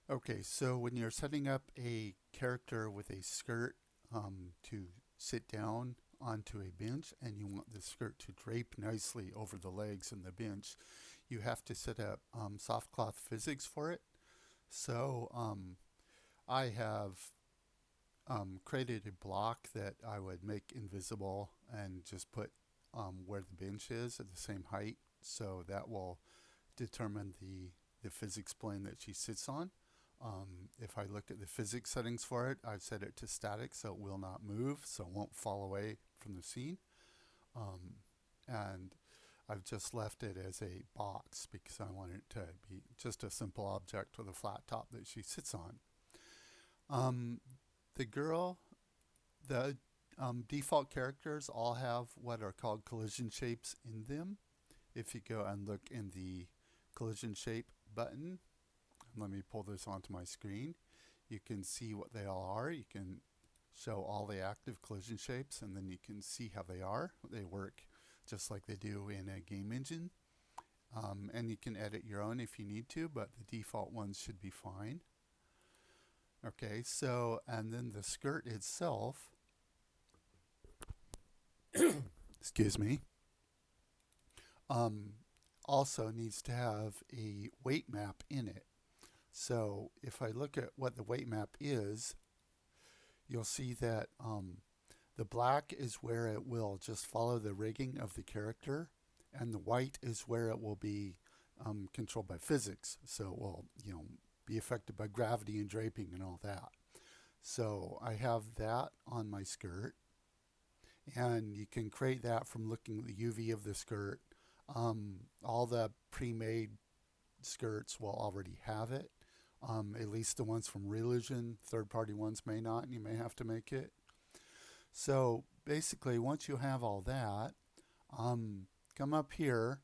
Okay, so when you're setting up a character with a skirt to sit down onto a bench and you want the skirt to drape nicely over the legs and the bench, you have to set up soft cloth physics for it. So I have created a block that I would make invisible and just put where the bench is at the same height. So that will determine the physics plane that she sits on. If I look at the physics settings for it, I've set it to static so it will not move, so it won't fall away from the scene. Um, and I've just left it as a box because I want it to be just a simple object with a flat top that she sits on. Um, the girl, the default characters all have what are called collision shapes in them. If you go and look in the collision shape button, let me pull this onto my screen. You can see what they all are. You can show all the active collision shapes, and then you can see how they are. They work just like they do in a game engine. And you can edit your own if you need to, but the default ones should be fine. Okay, so, and then the skirt itself, excuse me, um, also needs to have a weight map in it. So if I look at what the weight map is, you'll see that the black is where it will just follow the rigging of the character, and the white is where it will be controlled by physics. So it will, be affected by gravity and draping and all that. So I have that on my skirt, and you can create that from looking at the UV of the skirt. All the pre-made skirts will already have it. At least the ones from Religion, third-party ones may not, and you may have to make it. So basically, once you have all that, come up here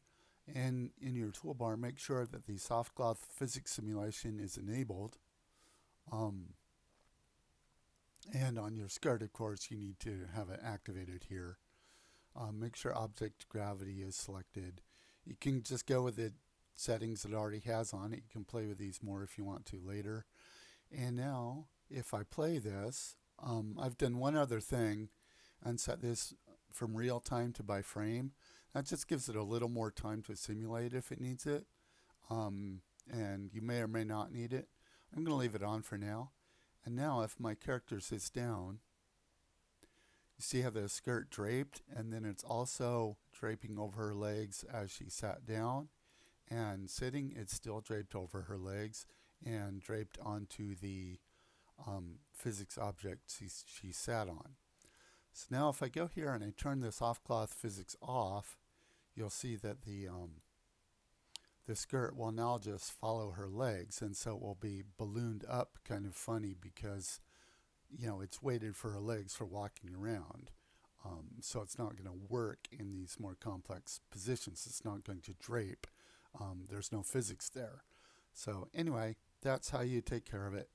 and in your toolbar, make sure that the soft cloth physics simulation is enabled. Um, and on your skirt, of course, you need to have it activated here. Make sure object gravity is selected. You can just go with the settings that it already has on it. You can play with these more if you want to later. And now, if I play this, I've done one other thing and set this from real time to by frame. That just gives it a little more time to simulate if it needs it. And you may or may not need it. I'm going to leave it on for now. And now, if my character sits down, you see how the skirt draped, and then it's also draping over her legs as she sat down. And sitting, it's still draped over her legs and draped onto the physics object she sat on. So now if I go here and I turn the soft cloth physics off, you'll see that the skirt will now just follow her legs, and so it will be ballooned up kind of funny because it's weighted for her legs for walking around. So it's not going to work in these more complex positions. It's not going to drape. There's no physics there. So anyway, that's how you take care of it.